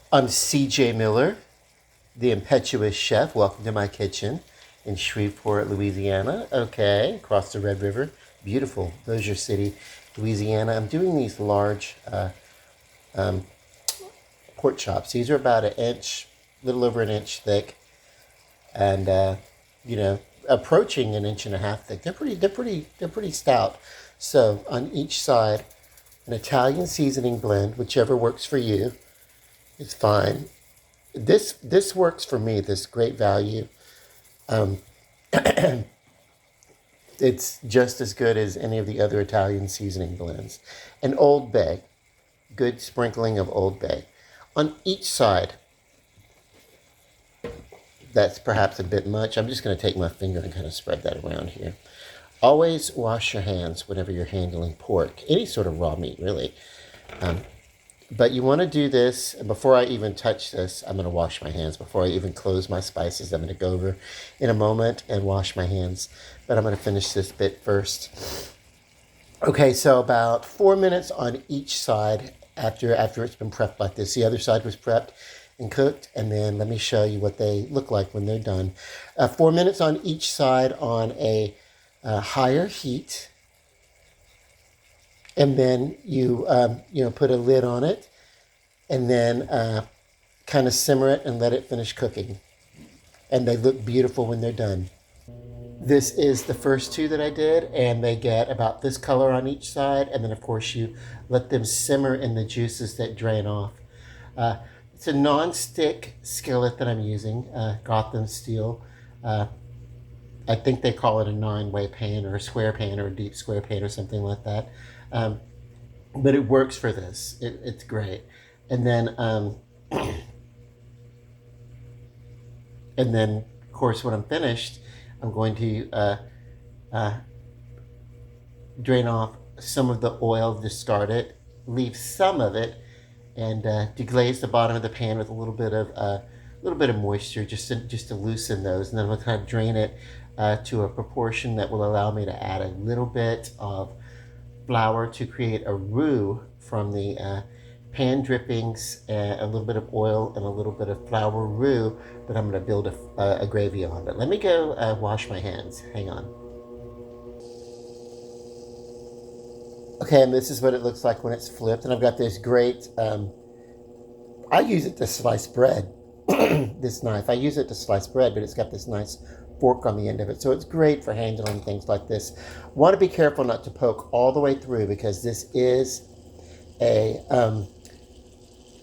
I'm CJ Miller, the impetuous chef. Welcome to my kitchen in Shreveport, Louisiana. Okay, across the Red River. Beautiful, Bossier City, Louisiana. I'm doing these large pork chops. These are about an inch, little over an inch thick, and you know, approaching an inch and a half thick. They're pretty stout. So on each side, an Italian seasoning blend, whichever works for you, is fine. This works for me. This great value. It's just as good as any of the other Italian seasoning blends. And Old Bay, good sprinkling of Old Bay on each side. That's perhaps a bit much. I'm just going to take my finger and kind of spread that around here. Always wash your hands whenever you're handling pork, any sort of raw meat, really. But you want to do this, and before I even touch this, I'm going to wash my hands. Before I even close my spices, I'm going to go over in a moment and wash my hands. But I'm going to finish this bit first. Okay, so about 4 minutes on each side after it's been prepped like this. The other side was prepped and cooked, and then let me show you what they look like when they're done. 4 minutes on each side on a higher heat, and then you put a lid on it, and then kind of simmer it and let it finish cooking. And they look beautiful when they're done. This is the first two that I did, and they get about this color on each side, and then of course you let them simmer in the juices that drain off. It's a non-stick skillet that I'm using, Gotham steel. I think they call it a 9-way pan or a square pan or a deep square pan or something like that. But it works for this. It's great. And then, of course, when I'm finished, I'm going to drain off some of the oil, discard it, leave some of it, and deglaze the bottom of the pan with a little bit of moisture, just to loosen those, and then I'm going to kind of drain it to a proportion that will allow me to add a little bit of flour to create a roux from the pan drippings, a little bit of oil and a little bit of flour roux that I'm going to build a gravy on. But let me go wash my hands. Hang on. Okay, and this is what it looks like when it's flipped. And I've got this great, I use it to slice bread, this knife. I use it to slice bread, but it's got this nice fork on the end of it. So it's great for handling things like this. Want to be careful not to poke all the way through, because this is a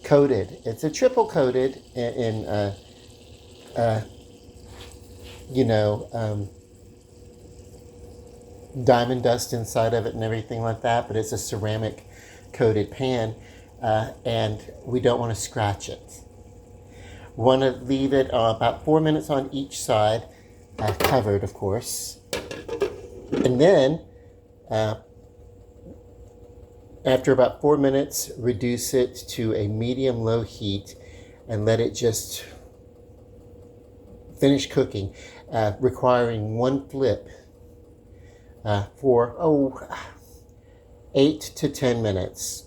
coated. It's a triple coated in diamond dust inside of it and everything like that, but it's a ceramic coated pan, and we don't want to scratch it. We want to leave it about 4 minutes on each side, covered, of course. And then, after about 4 minutes, reduce it to a medium-low heat and let it just finish cooking, requiring one flip for 8 to 10 minutes.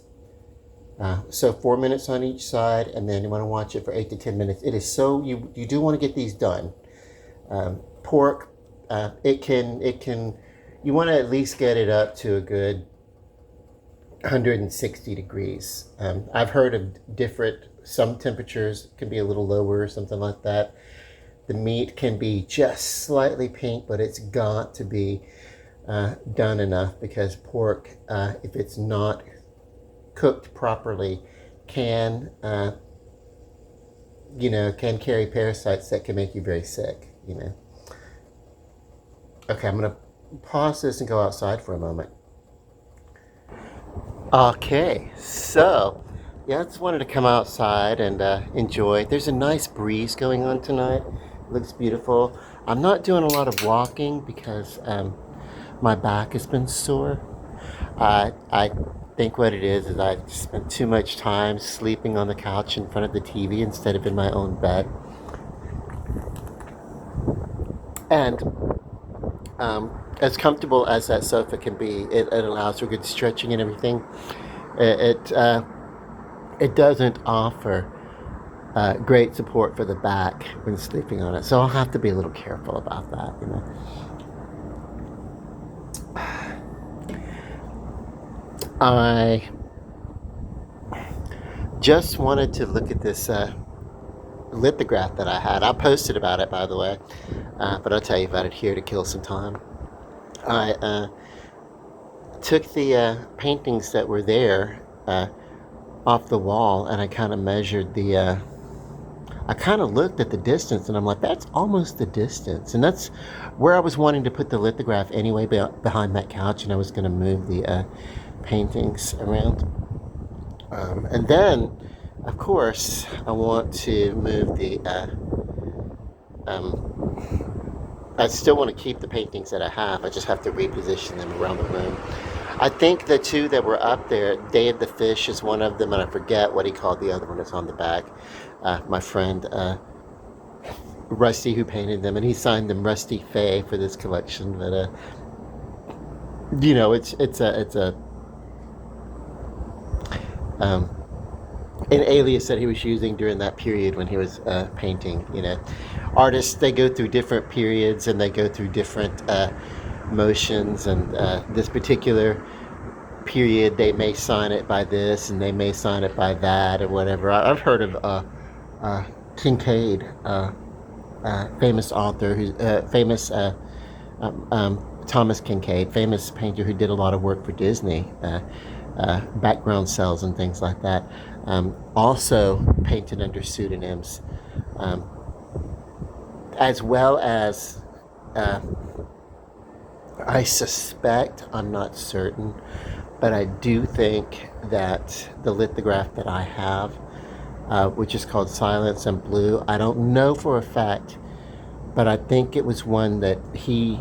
So 4 minutes on each side, and then you want to watch it for 8 to 10 minutes. It is so, you do want to get these done. Pork, you want to at least get it up to a good 160 degrees. I've heard of some temperatures can be a little lower or something like that. The meat can be just slightly pink, but it's got to be done enough, because pork, if it's not cooked properly, can carry parasites that can make you very sick, Okay, I'm going to pause this and go outside for a moment. Okay, so, yeah, I just wanted to come outside and enjoy. There's a nice breeze going on tonight. It looks beautiful. I'm not doing a lot of walking because my back has been sore. I think what it is I spent too much time sleeping on the couch in front of the TV instead of in my own bed. And as comfortable as that sofa can be, it allows for good stretching and everything. It doesn't offer great support for the back when sleeping on it. So I'll have to be a little careful about that, you know. I just wanted to look at this lithograph that I had. I posted about it, by the way, but I'll tell you about it here to kill some time. I took the paintings that were there off the wall, and I kind of measured the I kind of looked at the distance, and I'm like, that's almost the distance. And that's where I was wanting to put the lithograph anyway, behind that couch, and I was going to move the paintings around. And then, of course, I want to move the I still want to keep the paintings that I have. I just have to reposition them around the room. I think the two that were up there, Day of the Fish is one of them, and I forget what he called the other one that's on the back. My friend Rusty, who painted them, and he signed them Rusty Fay for this collection. But you know, it's a an alias that he was using during that period when he was painting. You know, artists, they go through different periods and they go through different motions, and this particular period they may sign it by this and they may sign it by that or whatever. I've heard of Kincaid, famous author, who's famous Thomas Kincaid, famous painter who did a lot of work for Disney, background cells and things like that. Also painted under pseudonyms, as well as I suspect, I'm not certain, but I do think that the lithograph that I have, which is called Silence and Blue, I don't know for a fact, but I think it was one that he,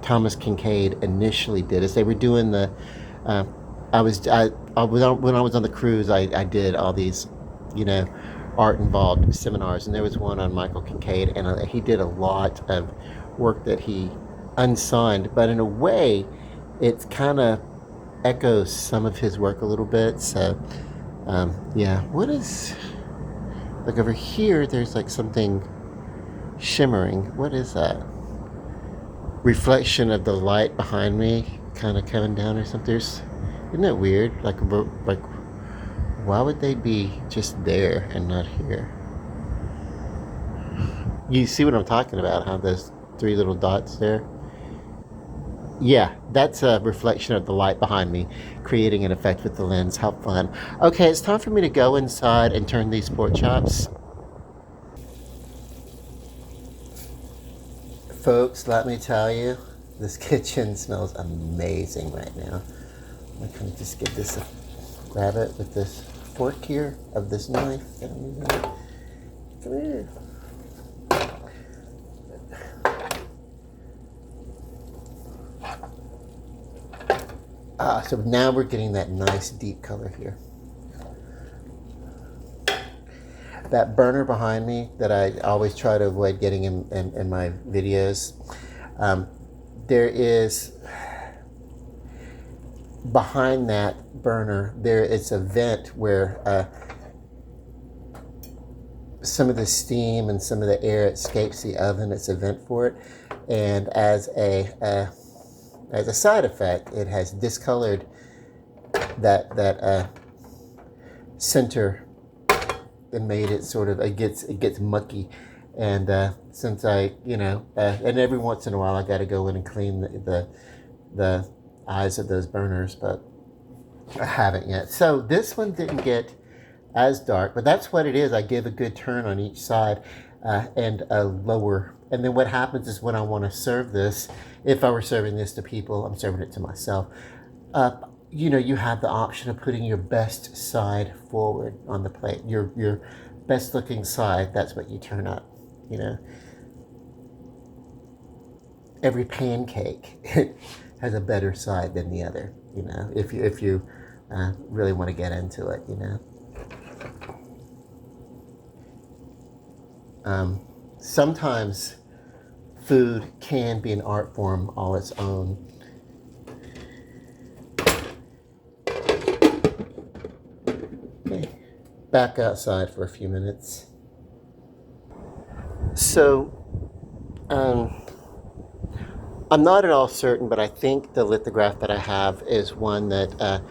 Thomas Kincaid, initially did. As they were doing the, when I was on the cruise, I did all these, you know, art involved seminars, and there was one on Michael Kincaid, and he did a lot of work that he unsigned, but in a way, it kind of echoes some of his work a little bit. So, yeah, what is, like over here, there's like something shimmering. What is that? Reflection of the light behind me kind of coming down or something. Isn't that weird? Like, why would they be just there and not here? You see what I'm talking about, huh? Those three little dots there? Yeah, that's a reflection of the light behind me, creating an effect with the lens. How fun. Okay, it's time for me to go inside and turn these pork chops. Folks, let me tell you, this kitchen smells amazing right now. I'm going to just get this, grab it with this fork here of this knife. Come here. So now we're getting that nice deep color here. That burner behind me that I always try to avoid getting in my videos, there is, behind that burner, there is a vent where some of the steam and some of the air escapes the oven. It's a vent for it, and as a side effect, it has discolored that center and made it sort of, it gets mucky. And since I, and every once in a while I got to go in and clean the eyes of those burners, but I haven't yet. So this one didn't get as dark, but that's what it is. I give a good turn on each side and a lower. And then what happens is when I want to serve this, if I were serving this to people, I'm serving it to myself. You have the option of putting your best side forward on the plate. Your best looking side, that's what you turn up, Every pancake has a better side than the other, if you really want to get into it, Sometimes food can be an art form all its own. Okay. back outside for a few minutes. So, I'm not at all certain, but I think the lithograph that I have is one that,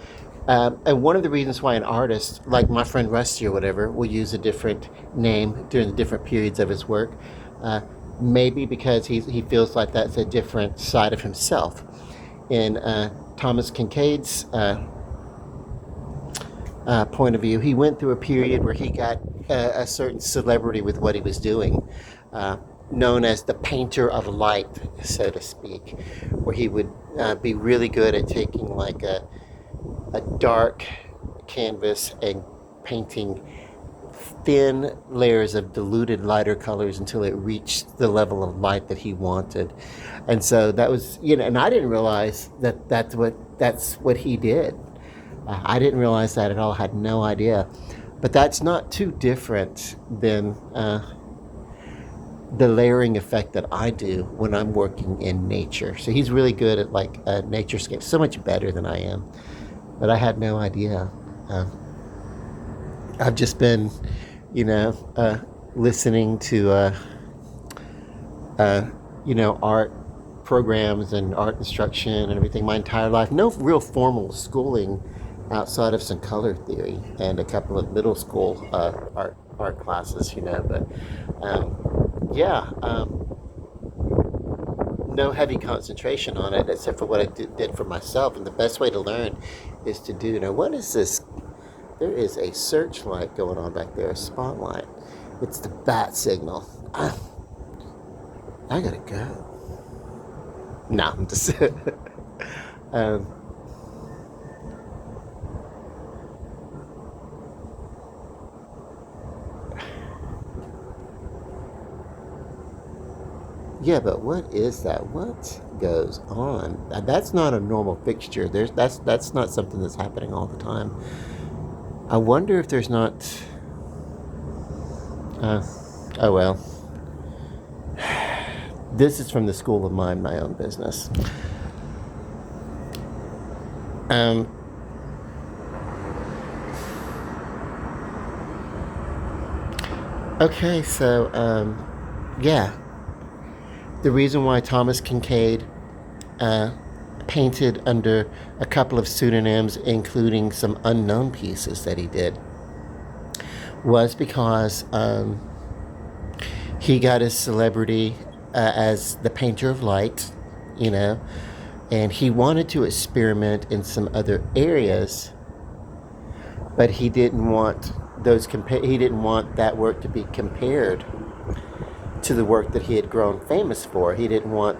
and one of the reasons why an artist, like my friend Rusty or whatever, will use a different name during the different periods of his work, uh, maybe because he feels like that's a different side of himself. In Thomas Kincaid's point of view, he went through a period where he got a certain celebrity with what he was doing, uh, known as the painter of light, so to speak, where he would be really good at taking like a dark canvas and painting thin layers of diluted lighter colors until it reached the level of light that he wanted. And so that was, and I didn't realize that that's what he did. I didn't realize that at all. I had no idea. But that's not too different than the layering effect that I do when I'm working in nature. So he's really good at like naturescape, so much better than I am. But I had no idea. I've just been, listening to, art programs and art instruction and everything my entire life. No real formal schooling outside of some color theory and a couple of middle school art classes, But no heavy concentration on it except for what I did for myself. And the best way to learn is to do, what is this? There is a searchlight going on back there, a spotlight. It's the bat signal. I gotta go. No, I'm just. Yeah, but what is that? What goes on? That's not a normal fixture. That's not something that's happening all the time. I wonder if there's not. Oh well. This is from the School of Mind, my own business. Okay, so yeah. The reason why Thomas Kincaid painted under a couple of pseudonyms, including some unknown pieces that he did, was because he got his celebrity as the painter of light, and he wanted to experiment in some other areas, but he didn't want he didn't want that work to be compared to the work that he had grown famous for. He didn't want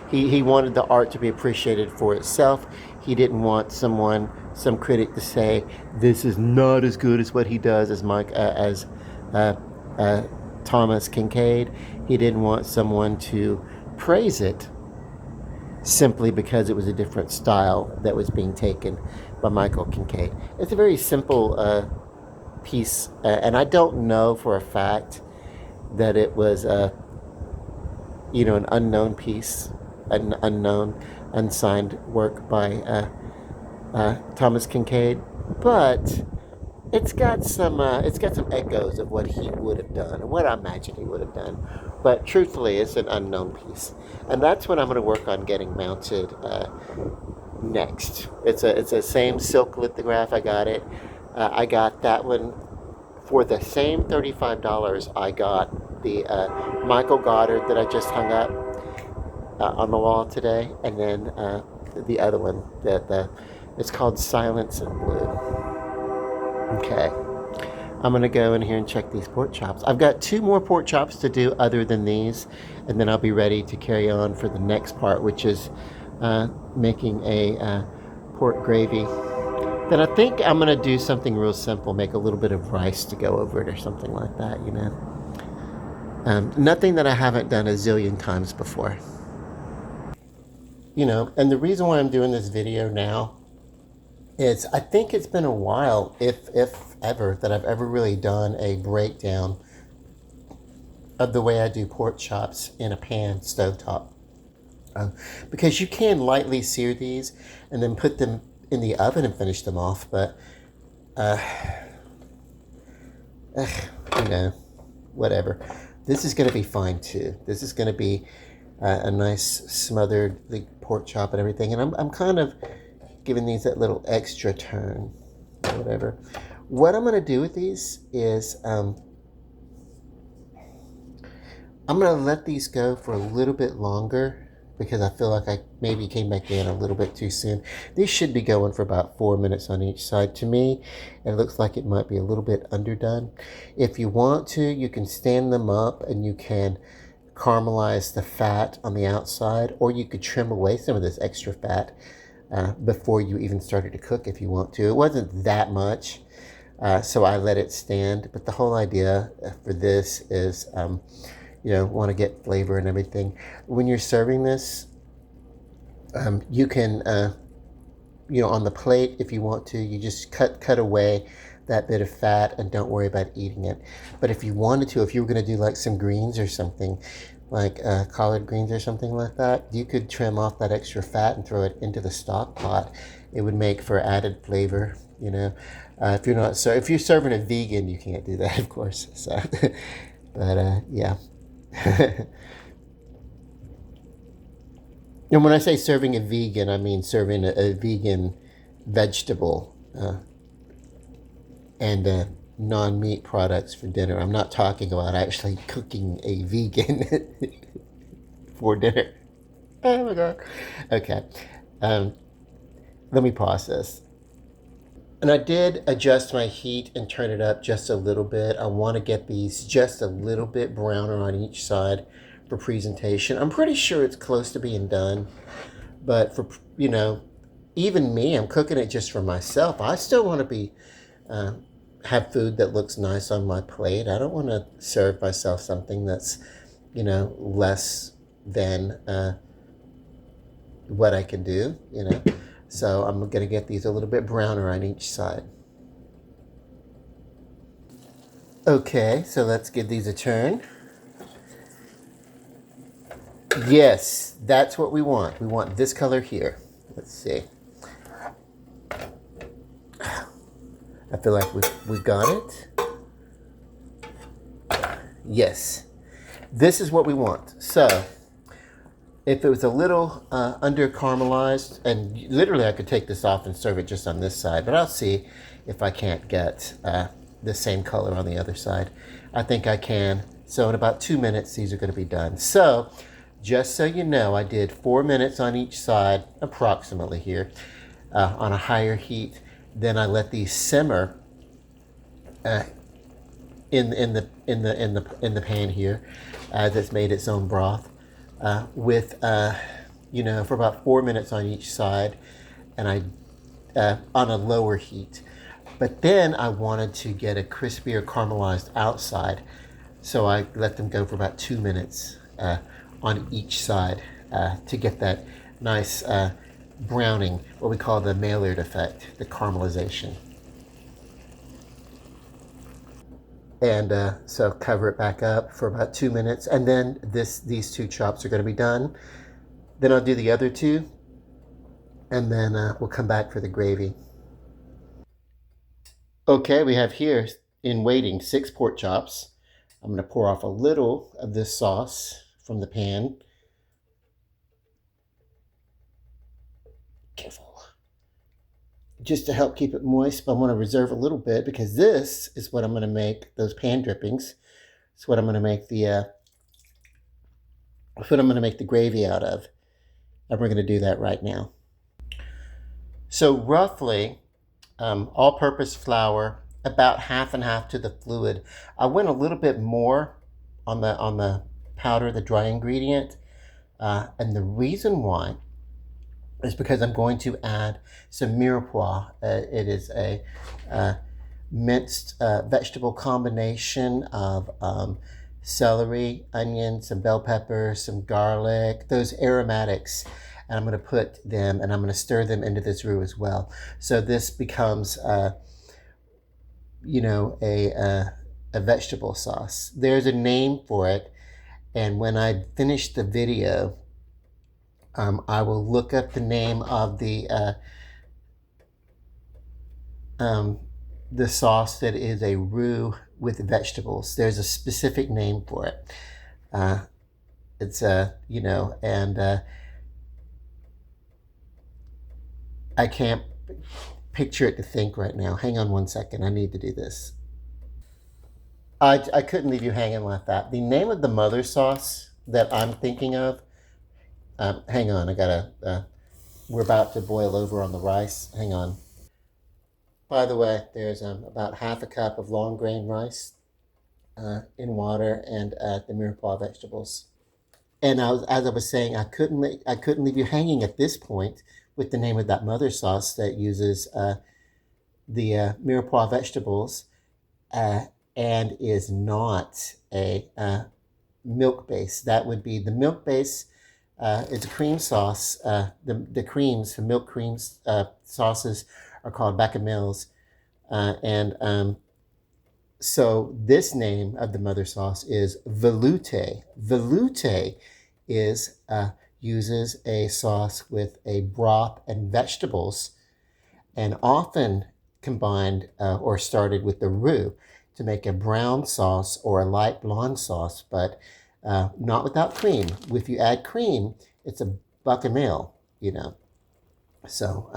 he wanted the art to be appreciated for itself. He didn't want some critic to say this is not as good as what he does as Thomas Kincaid. He didn't want someone to praise it simply because it was a different style that was being taken by Michael Kincaid. It's a very simple piece, and I don't know for a fact that it was an unknown piece, an unknown, unsigned work by Thomas Kincaid, but it's got some echoes of what he would have done, or what I imagine he would have done. But truthfully, it's an unknown piece, and that's what I'm going to work on getting mounted next. It's a same silk lithograph. I got it. I got that one for the same $35. I got the Michael Goddard that I just hung up on the wall today, and then the other one that it's called Silence in Blue. Okay, I'm gonna go in here and check these pork chops. I've got 2 more pork chops to do other than these, and then I'll be ready to carry on for the next part, which is making a pork gravy. Then I think I'm gonna do something real simple, make a little bit of rice to go over it or something like that, Nothing that I haven't done a zillion times before. And the reason why I'm doing this video now is I think it's been a while, if ever, that I've ever really done a breakdown of the way I do pork chops in a pan stovetop. Because you can lightly sear these and then put them in the oven and finish them off, but You know, whatever. This is going to be fine too. This is going to be a nice smothered like, pork chop and everything. And I'm kind of giving these that little extra turn or whatever. What I'm going to do with these is I'm going to let these go for a little bit longer because I feel like I maybe came back in a little bit too soon. These should be going for about 4 minutes on each side. To me, it looks like it might be a little bit underdone. If you want to, you can stand them up and you can caramelize the fat on the outside, or you could trim away some of this extra fat before you even started to cook if you want to. It wasn't that much, so I let it stand. But the whole idea for this is want to get flavor and everything. When you're serving this, you can, on the plate, if you want to, you just cut away that bit of fat and don't worry about eating it. But if you wanted to, if you were going to do like some greens or something, like collard greens or something like that, you could trim off that extra fat and throw it into the stock pot. It would make for added flavor, if you're serving a vegan, you can't do that, of course. So, but yeah. And when I say serving a vegan, I mean serving a vegan vegetable and non-meat products for dinner. I'm not talking about actually cooking a vegan for dinner. Oh my God. Okay. Let me pause this. And I did adjust my heat and turn it up just a little bit. I want to get these just a little bit browner on each side for presentation. I'm pretty sure it's close to being done. But for, even me, I'm cooking it just for myself. I still want to have food that looks nice on my plate. I don't want to serve myself something that's, less than what I can do, So I'm going to get these a little bit browner on each side. Okay, so let's give these a turn. Yes, that's what we want. We want this color here. Let's see. I feel like we've got it. Yes, this is what we want. So if it was a little under caramelized, and literally I could take this off and serve it just on this side, but I'll see if I can't get the same color on the other side. I think I can. So in about 2 minutes, these are going to be done. So just so you know, I did 4 minutes on each side, approximately here, on a higher heat. Then I let these simmer in the pan here that's made its own broth for about 4 minutes on each side, and I on a lower heat. But then I wanted to get a crispier caramelized outside, so I let them go for about 2 minutes on each side to get that nice browning, what we call the Maillard effect, the caramelization. And so cover it back up for about 2 minutes, and then these two chops are going to be done. Then I'll do the other two, and then we'll come back for the gravy. Okay, we have here in waiting 6 pork chops. I'm going to pour off a little of this sauce from the pan. Careful. Just to help keep it moist, but I want to reserve a little bit because this is what I'm going to make those pan drippings. It's what I'm going to make the gravy out of, and we're going to do that right now. So roughly, all-purpose flour, about half and half to the fluid. I went a little bit more on the powder, the dry ingredient, and the reason why is because I'm going to add some mirepoix. It is a minced vegetable combination of celery, onion, some bell pepper, some garlic, those aromatics. And I'm going to put them, and I'm going to stir them into this roux as well. So this becomes, a vegetable sauce. There's a name for it. And when I finish the video, I will look up the name of the sauce that is a roux with vegetables. There's a specific name for it. It's and I can't picture it to think right now. Hang on one second. I need to do this. I couldn't leave you hanging like that. The name of the mother sauce that I'm thinking of, hang on, we're about to boil over on the rice. Hang on. By the way, there's about half a cup of long grain rice in water and the mirepoix vegetables. And as I was saying, I couldn't leave you hanging at this point with the name of that mother sauce that uses the mirepoix vegetables uh, and is not a milk base. That would be the milk base. It's a cream sauce. The creams, the milk creams sauces are called bechamels. And so this name of the mother sauce is velouté. Velouté is uses a sauce with a broth and vegetables, and often combined or started with the roux to make a brown sauce or a light blonde sauce, but not without cream. If you add cream, it's a bechamel, So,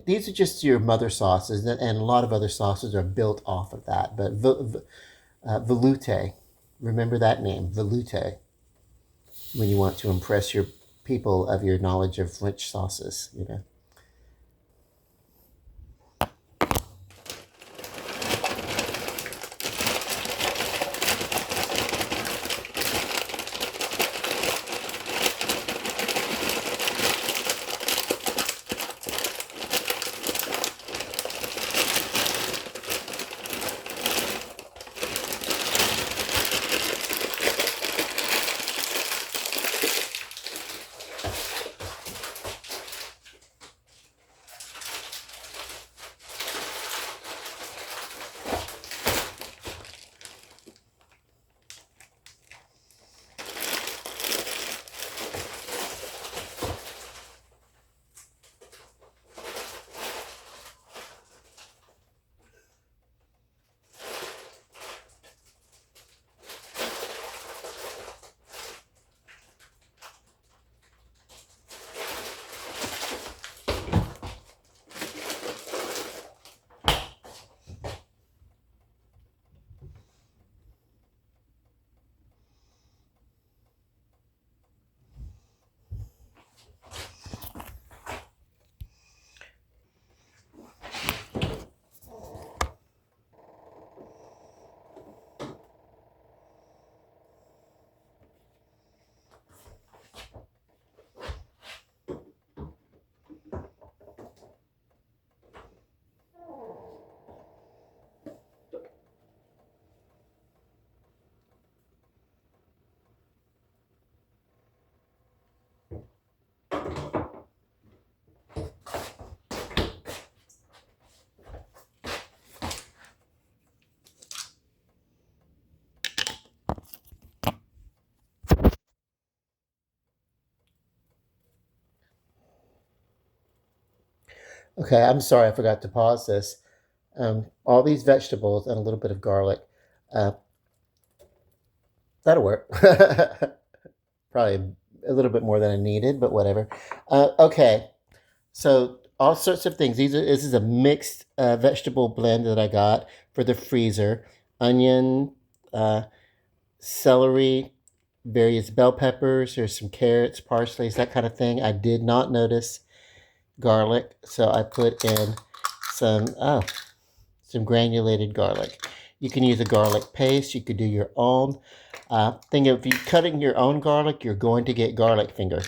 these are just your mother sauces, and a lot of other sauces are built off of that. But velouté, remember that name, velouté, when you want to impress your people of your knowledge of French sauces. Okay, I'm sorry, I forgot to pause this. All these vegetables and a little bit of garlic. Uh, that'll work. Probably a little bit more than I needed, but whatever. Okay, so all sorts of things. This is a mixed vegetable blend that I got for the freezer. Onion, uh, celery, various bell peppers. There's some carrots, parsley, that kind of thing. I did not notice garlic, so I put in some some granulated garlic. You can use a garlic paste. You could do your own. Thing if you're cutting your own garlic, you're going to get garlic finger.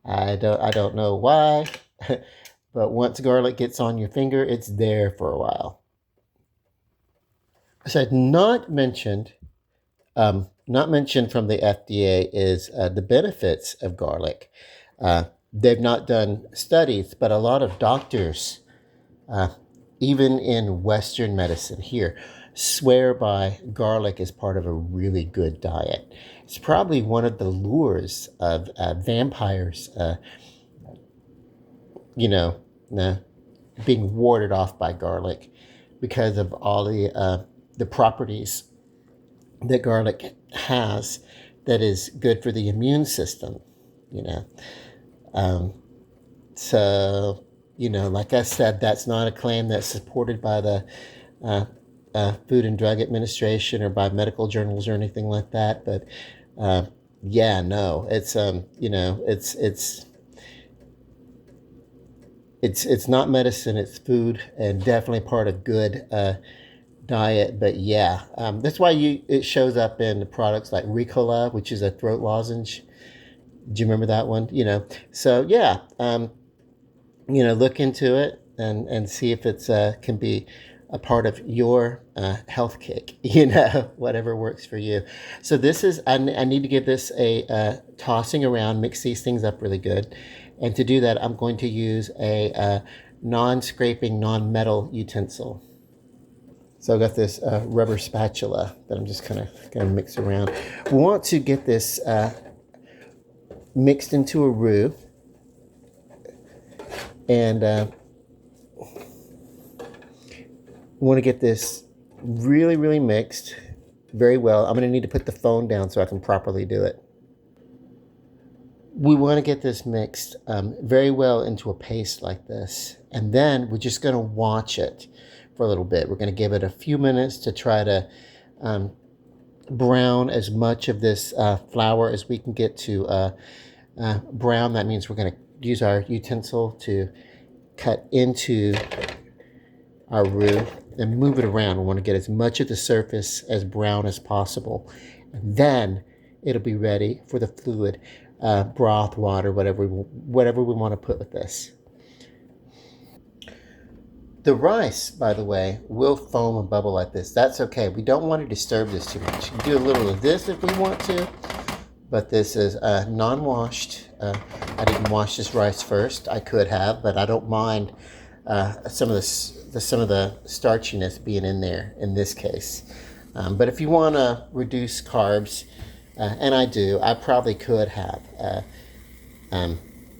I don't know why, but once garlic gets on your finger, it's there for a while. So not mentioned from the FDA is the benefits of garlic. They've not done studies, but a lot of doctors, uh, even in Western medicine here, swear by garlic as part of a really good diet. It's probably one of the lures of vampires, you know, being warded off by garlic because of all the the properties that garlic has that is good for the immune system, you know. Um, so, like I said, that's not a claim that's supported by the uh, Food and Drug Administration or by medical journals or anything like that. But uh, yeah, no, it's not medicine. It's food, and definitely part of good diet. But yeah, that's why it shows up in the products like Ricola, which is a throat lozenge. Do you remember that one? So yeah, look into it and see if it's can be a part of your health kick. Whatever works for you. So this is I need to give this a tossing around, mix these things up really good, and to do that, I'm going to use a non-scraping, non-metal utensil. So I've got this rubber spatula that I'm just kind of going to mix around. We want to get this mixed into a roux, and we want to get this really, really mixed very well. I'm going to need to put the phone down so I can properly do it. We want to get this mixed very well into a paste like this. And then we're just going to watch it for a little bit. We're going to give it a few minutes to try to brown as much of this flour as we can get to brown. That means we're going to use our utensil to cut into our roux and move it around. We want to get as much of the surface as brown as possible. And then it'll be ready for the fluid, broth, water, whatever we want to put with this. The rice, by the way, will foam and bubble like this. That's okay. We don't want to disturb this too much. You can do a little of this if we want to, but this is non-washed. I didn't wash this rice first. I could have, but I don't mind some of the starchiness being in there in this case. But if you want to reduce carbs, and I do, I probably could have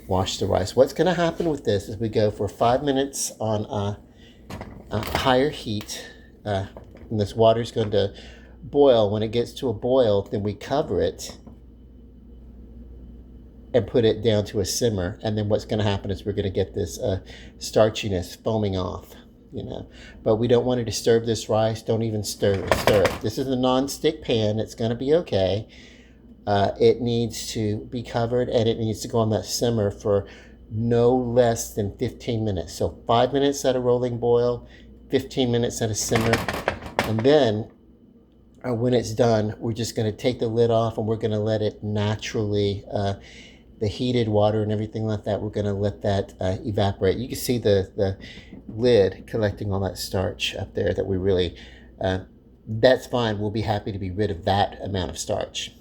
washed the rice. What's going to happen with this is we go for 5 minutes on higher heat, and this water is going to boil. When it gets to a boil, then we cover it and put it down to a simmer. And then what's going to happen is we're going to get this starchiness foaming off, But we don't want to disturb this rice. Don't even stir it. This is a non-stick pan. It's going to be okay. It needs to be covered, and it needs to go on that simmer for no less than 15 minutes. So 5 minutes at a rolling boil, 15 minutes at a simmer, and then when it's done, we're just going to take the lid off and we're going to let it naturally, the heated water and everything like that, we're going to let that evaporate. You can see the lid collecting all that starch up there that we really, that's fine. We'll be happy to be rid of that amount of starch.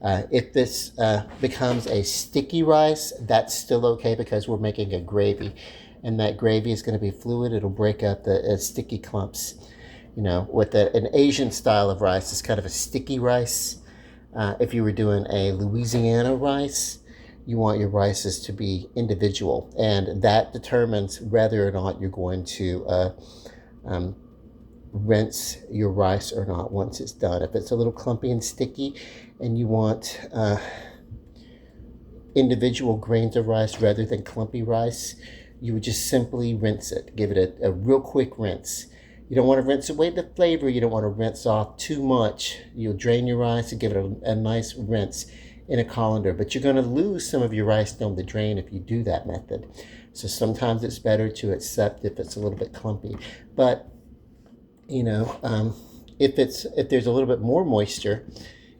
If this becomes a sticky rice, that's still okay because we're making a gravy. And that gravy is going to be fluid. It'll break up the sticky clumps. With an Asian style of rice, it's kind of a sticky rice. If you were doing a Louisiana rice, you want your rices to be individual. And that determines whether or not you're going to rinse your rice or not once it's done. If it's a little clumpy and sticky and you want individual grains of rice rather than clumpy rice, you would just simply rinse it. Give it a real quick rinse. You don't want to rinse away the flavor. You don't want to rinse off too much. You'll drain your rice and give it a nice rinse in a colander. But you're going to lose some of your rice down the drain if you do that method. So sometimes it's better to accept if it's a little bit clumpy. But if there's a little bit more moisture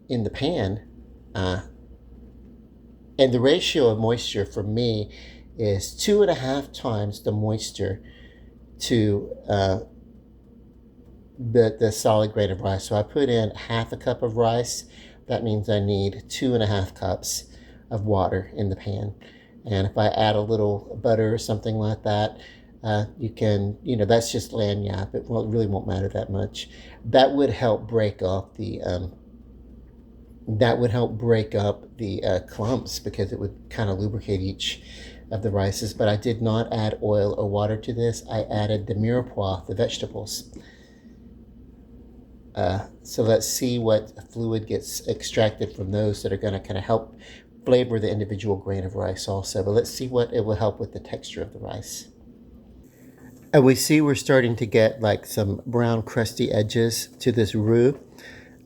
in the pan, and the ratio of moisture for me is 2.5 times the moisture to the solid grain of rice. So I put in 1/2 cup of rice. That means I need 2.5 cups of water in the pan. And if I add a little butter or something like that, you can, that's just lagniappe. It really won't matter that much. That would help break up the clumps because it would kind of lubricate each of the rices. But I did not add oil or water to this. I added the mirepoix, the vegetables. So let's see what fluid gets extracted from those that are going to kind of help flavor the individual grain of rice also. But let's see what it will help with the texture of the rice. And we see we're starting to get like some brown crusty edges to this roux.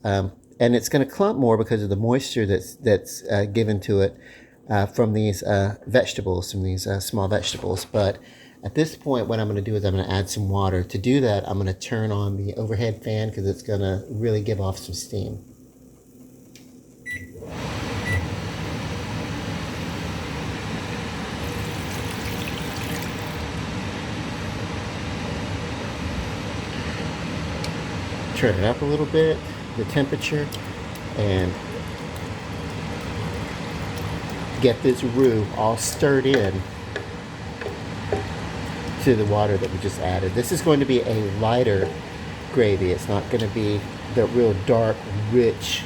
And it's going to clump more because of the moisture that's given to it from these vegetables, from these small vegetables. But at this point, what I'm going to do is I'm going to add some water. To do that, I'm going to turn on the overhead fan because it's going to really give off some steam. Turn it up a little bit, the temperature, and get this roux all stirred in to the water that we just added. This is going to be a lighter gravy. It's not going to be the real dark, rich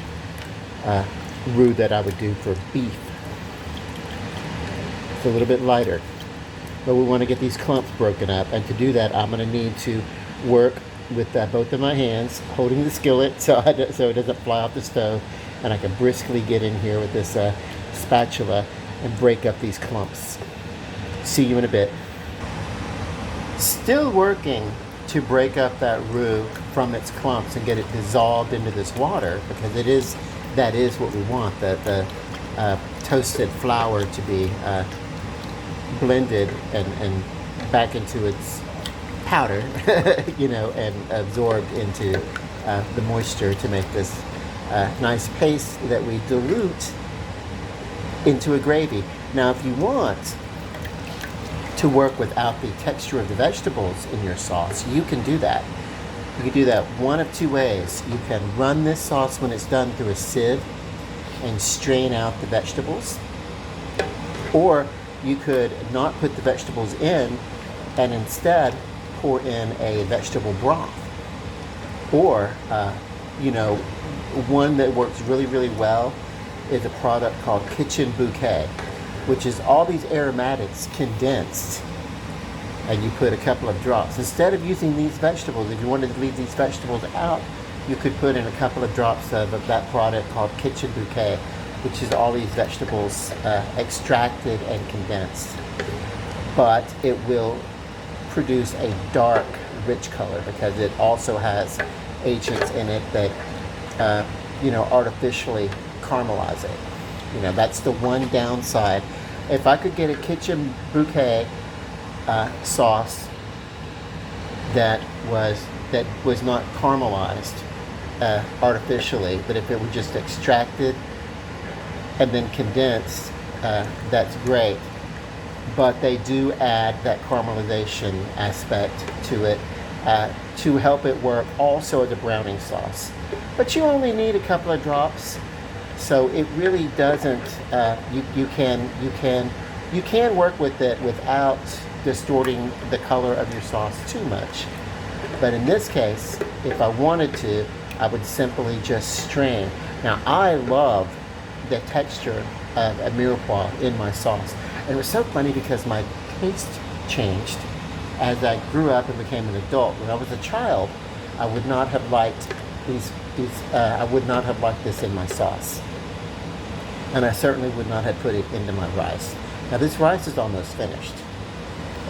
roux that I would do for beef. It's a little bit lighter, but we want to get these clumps broken up, and to do that I'm going to need to work with both of my hands holding the skillet so it doesn't fly off the stove, and I can briskly get in here with this spatula and break up these clumps. See you in a bit. Still working to break up that roux from its clumps and get it dissolved into this water, because that is what we want, the toasted flour to be blended and back into its powder, and absorbed into the moisture to make this nice paste that we dilute into a gravy. Now, if you want to work without the texture of the vegetables in your sauce, you can do that. You can do that one of two ways. You can run this sauce when it's done through a sieve and strain out the vegetables, or you could not put the vegetables in and instead pour in a vegetable broth. Or, one that works really, really well is a product called Kitchen Bouquet, which is all these aromatics condensed, and you put a couple of drops. Instead of using these vegetables, if you wanted to leave these vegetables out, you could put in a couple of drops of that product called Kitchen Bouquet, which is all these vegetables extracted and condensed. But it will produce a dark, rich color because it also has agents in it that artificially caramelize it. That's the one downside. If I could get a Kitchen Bouquet sauce that was not caramelized artificially, but if it were just extracted and then condensed, that's great. But they do add that caramelization aspect to it to help it work also as a browning sauce. But you only need a couple of drops, so it really doesn't. You can work with it without distorting the color of your sauce too much. But in this case, if I wanted to, I would simply just strain. Now, I love the texture of a mirepoix in my sauce. And it was so funny because my taste changed as I grew up and became an adult. When I was a child, I would not have liked I would not have liked this in my sauce. And I certainly would not have put it into my rice. Now, this rice is almost finished.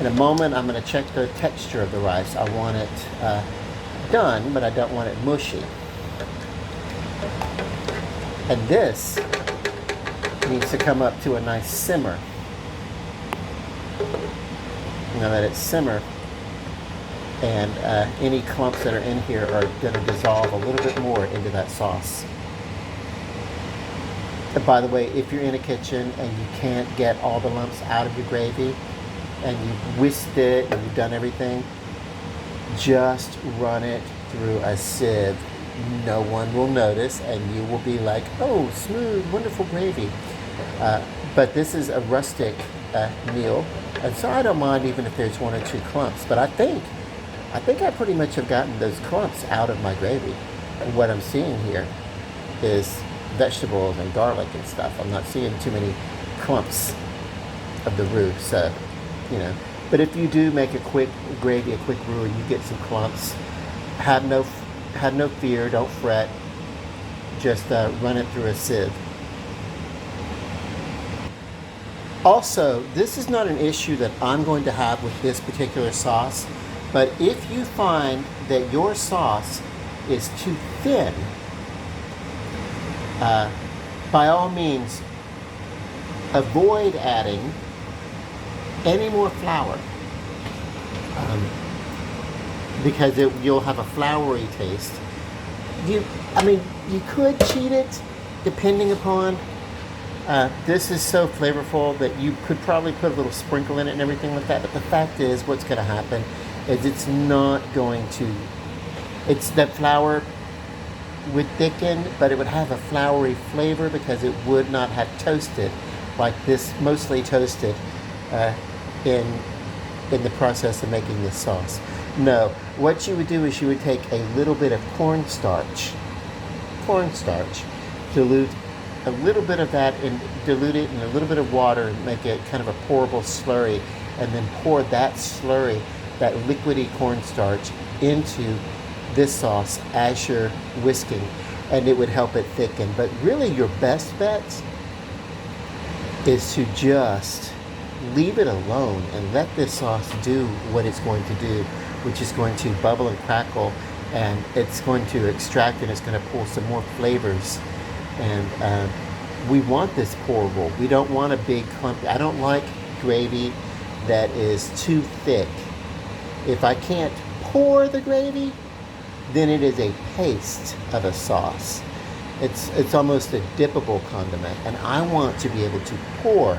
In a moment, I'm going to check the texture of the rice. I want it done, but I don't want it mushy. And this needs to come up to a nice simmer. Now that it's simmered, and any clumps that are in here are going to dissolve a little bit more into that sauce. And by the way, if you're in a kitchen and you can't get all the lumps out of your gravy, and you've whisked it and you've done everything, just run it through a sieve. No one will notice, and you will be like, oh, smooth, wonderful gravy. But this is a rustic meal, and so I don't mind even if there's one or two clumps. But I think I pretty much have gotten those clumps out of my gravy. And what I'm seeing here is vegetables and garlic and stuff. I'm not seeing too many clumps of the roux, so, But if you do make a quick gravy, a quick roux, and you get some clumps, have no have no fear, don't fret. Just run it through a sieve. Also, this is not an issue that I'm going to have with this particular sauce, but if you find that your sauce is too thin, by all means, avoid adding any more flour, because you'll have a floury taste. You could cheat it, depending upon. This is so flavorful that you could probably put a little sprinkle in it and everything like that. But the fact is, what's going to happen is it's not going to. It's that flour would thicken, but it would have a floury flavor because it would not have toasted like this, mostly toasted in the process of making this sauce. No, what you would do is you would take a little bit of cornstarch, dilute a little bit of that and dilute it in a little bit of water and make it kind of a pourable slurry, and then pour that slurry, that liquidy cornstarch, into this sauce as you're whisking, and it would help it thicken. But really your best bet is to just leave it alone and let this sauce do what it's going to do, which is going to bubble and crackle, and it's going to extract and it's going to pull some more flavors. And we want this pourable. We don't want a big clump. I don't like gravy that is too thick. If I can't pour the gravy, then it is a paste of a sauce. It's almost a dippable condiment, and I want to be able to pour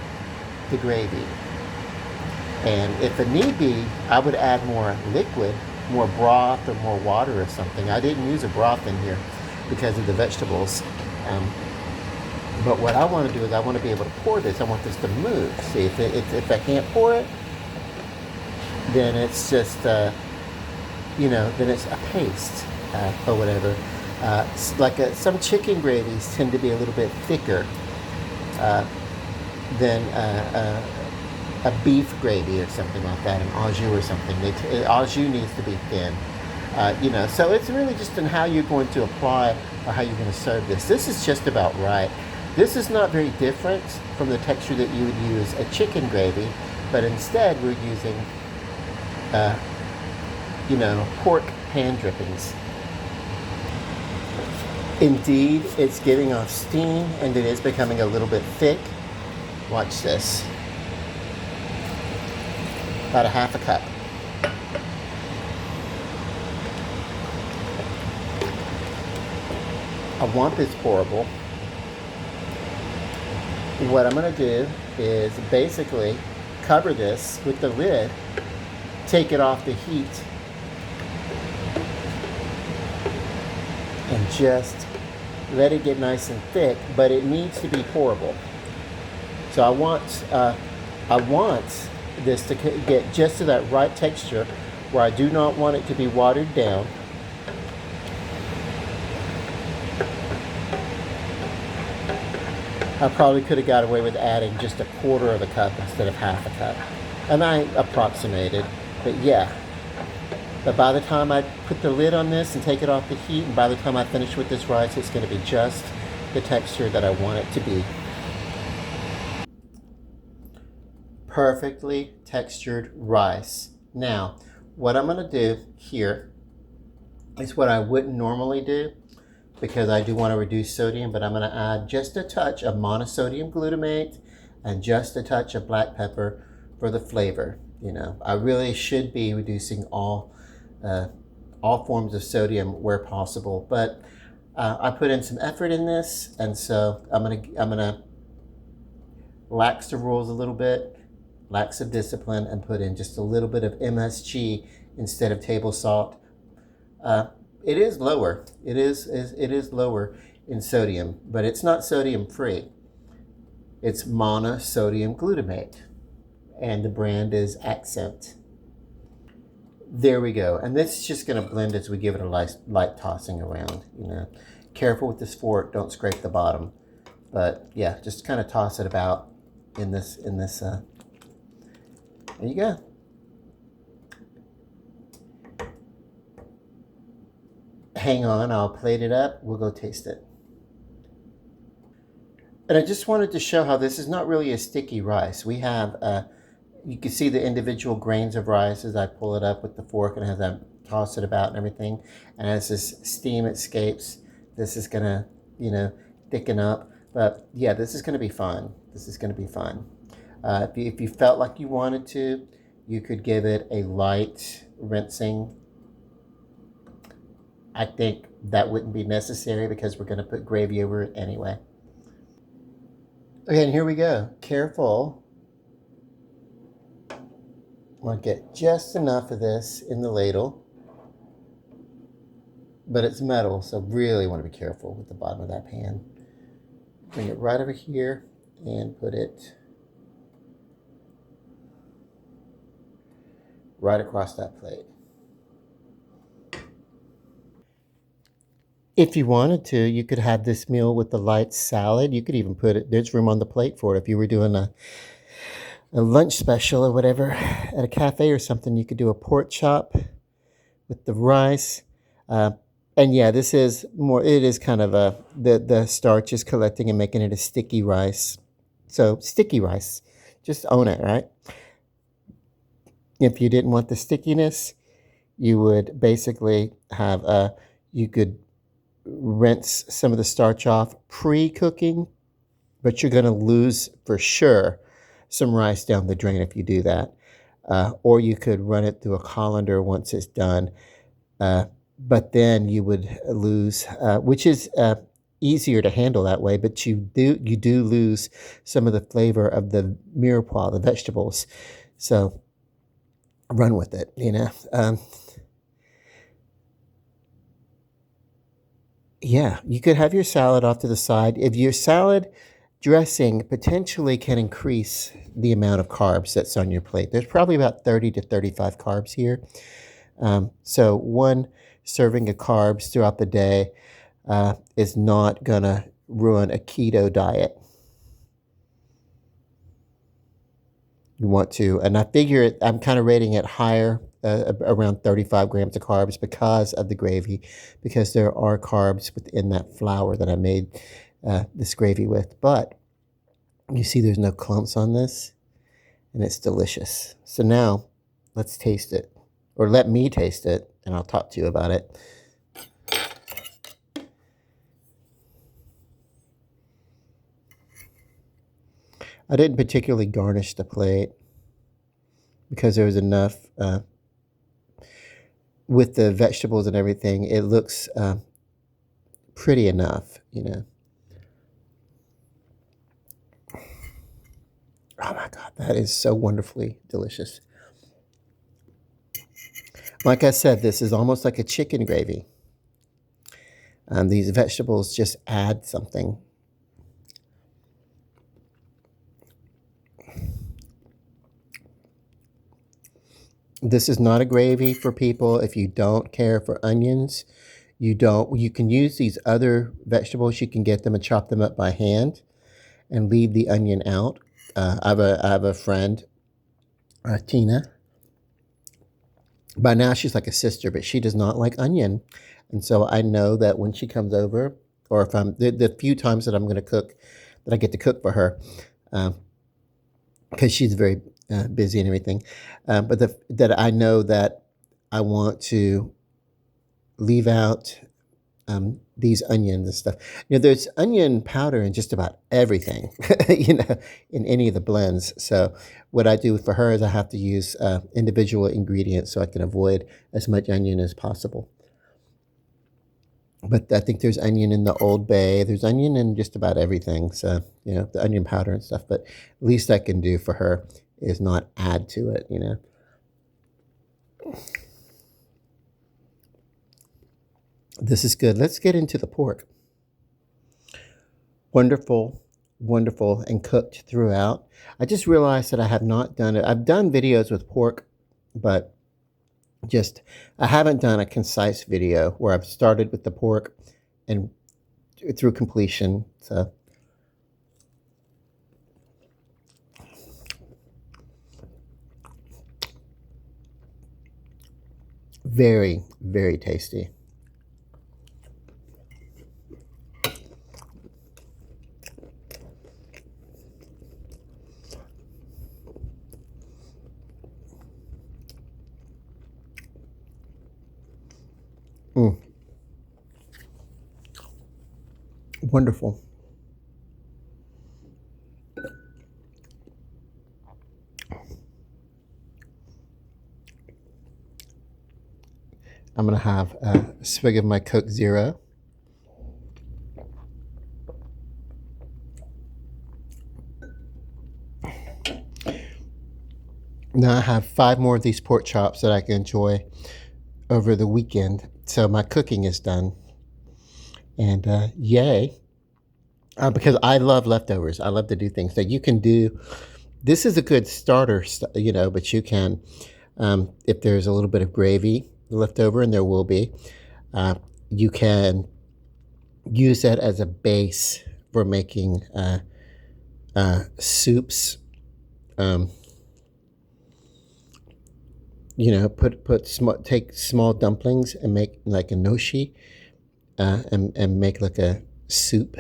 the gravy. And if a need be, I would add more liquid, more broth or more water or something. I didn't use a broth in here because of the vegetables. But what I want to do is I want to be able to pour this. I want this to move. See, if I can't pour it, then it's just, then it's a paste or whatever. Some chicken gravies tend to be a little bit thicker than a beef gravy or something like that, an au jus or something. Au jus needs to be thin. So it's really just in how you're going to apply or how you're going to serve this. This is just about right. This is not very different from the texture that you would use a chicken gravy, but instead we're using, pork pan drippings. Indeed, it's giving off steam and it is becoming a little bit thick. Watch this. About a half a cup. I want this pourable. What I'm going to do is basically cover this with the lid, take it off the heat, and just let it get nice and thick, but it needs to be pourable. So I want this to get just to that right texture where I do not want it to be watered down. I probably could have got away with adding just a quarter of a cup instead of half a cup. And I approximated, but yeah. But by the time I put the lid on this and take it off the heat, and by the time I finish with this rice, it's going to be just the texture that I want it to be. Perfectly textured rice. Now, what I'm going to do here is what I wouldn't normally do, because I do want to reduce sodium, but I'm going to add just a touch of monosodium glutamate and just a touch of black pepper for the flavor. I really should be reducing all forms of sodium where possible, but I put in some effort in this, and so I'm gonna lax the rules a little bit, lax the discipline, and put in just a little bit of MSG instead of table salt. It is lower. It is lower in sodium, but it's not sodium free. It's monosodium glutamate, and the brand is Accent. There we go. And this is just going to blend as we give it a light tossing around. Careful with this fork, don't scrape the bottom. But yeah, just kind of toss it about in this. There you go. hang on, I'll plate it up. We'll go taste it. And I just wanted to show how this is not really a sticky rice. We have, you can see the individual grains of rice as I pull it up with the fork and as I toss it about and everything. And as this steam escapes, this is gonna, thicken up. But yeah, this is gonna be fun. This is gonna be fun. If you felt like you wanted to, you could give it a light rinsing. I think that wouldn't be necessary because we're gonna put gravy over it anyway. Okay, and here we go. Careful. I want to get just enough of this in the ladle. But it's metal, so really want to be careful with the bottom of that pan. Bring it right over here and put it right across that plate. If you wanted to, you could have this meal with the light salad. You could even put it, there's room on the plate for it. If you were doing a lunch special or whatever at a cafe or something, you could do a pork chop with the rice. And yeah, this is more, it is kind of the starch is collecting and making it a sticky rice. So sticky rice, just own it, right? If you didn't want the stickiness, you would basically have, you could rinse some of the starch off pre-cooking, but you're going to lose for sure some rice down the drain if you do that. Or you could run it through a colander once it's done. But then you would lose, which is easier to handle that way, but you do lose some of the flavor of the mirepoix, the vegetables. So run with it, Yeah, you could have your salad off to the side. If your salad dressing potentially can increase the amount of carbs that's on your plate. There's probably about 30 to 35 carbs here. So one serving of carbs throughout the day is not going to ruin a keto diet. You want to, and I figure I'm kind of rating it higher, around 35 grams of carbs because of the gravy, because there are carbs within that flour that I made this gravy with. But you see there's no clumps on this, and it's delicious. So now let's taste it, or let me taste it, and I'll talk to you about it. I didn't particularly garnish the plate because there was enough with the vegetables and everything. It looks pretty enough, Oh my God, that is so wonderfully delicious. Like I said, this is almost like a chicken gravy. These vegetables just add something. This is not a gravy for people if you don't care for onions. You can use these other vegetables. You can get them and chop them up by hand and leave the onion out. I have a friend, Tina. By now she's like a sister, but she does not like onion. And so I know that when she comes over, or if the few times that I'm going to cook, that I get to cook for her, because she's very busy and everything. But that I know that I want to leave out these onions and stuff. There's onion powder in just about everything, in any of the blends. So what I do for her is I have to use individual ingredients so I can avoid as much onion as possible. But I think there's onion in the Old Bay. There's onion in just about everything. So, the onion powder and stuff. But least I can do for her is not add to it, This is good. Let's get into the pork. Wonderful, wonderful, and cooked throughout. I just realized that I have not done it. I've done videos with pork, but I haven't done a concise video where I've started with the pork and through completion. So very, very tasty. Wonderful. I'm going to have a swig of my Coke Zero. Now I have 5 more of these pork chops that I can enjoy over the weekend. So my cooking is done. And yay. Because I love leftovers. I love to do things that you can do. This is a good starter, but you can, if there's a little bit of gravy left over, and there will be, you can use that as a base for making soups. Take small dumplings and make like a noshi, and make like a soup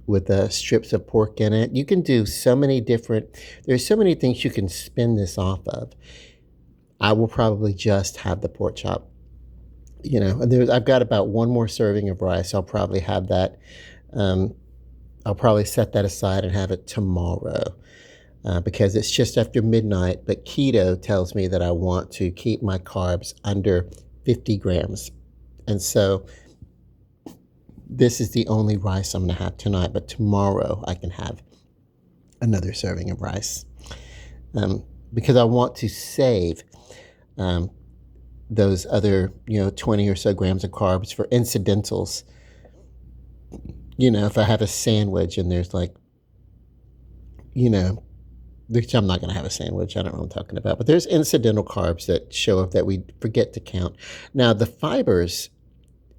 with strips of pork in it. You can do so many different. There's so many things you can spin this off of. I will probably just have the pork chop. And I've got about 1 more serving of rice. I'll probably have that. I'll probably set that aside and have it tomorrow. Because it's just after midnight, but keto tells me that I want to keep my carbs under 50 grams. And so this is the only rice I'm going to have tonight, but tomorrow I can have another serving of rice. Because I want to save those other, 20 or so grams of carbs for incidentals. If I have a sandwich and there's which I'm not going to have a sandwich. I don't know what I'm talking about. But there's incidental carbs that show up that we forget to count. Now, the fibers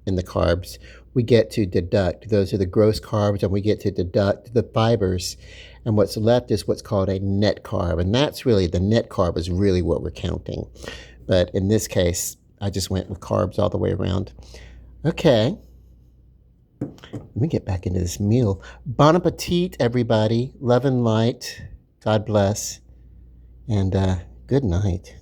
in the carbs, we get to deduct. Those are the gross carbs, and we get to deduct the fibers. And what's left is what's called a net carb. And that's really, the net carb is really what we're counting. But in this case, I just went with carbs all the way around. Okay. Let me get back into this meal. Bon appetit, everybody. Love and light. God bless, and good night.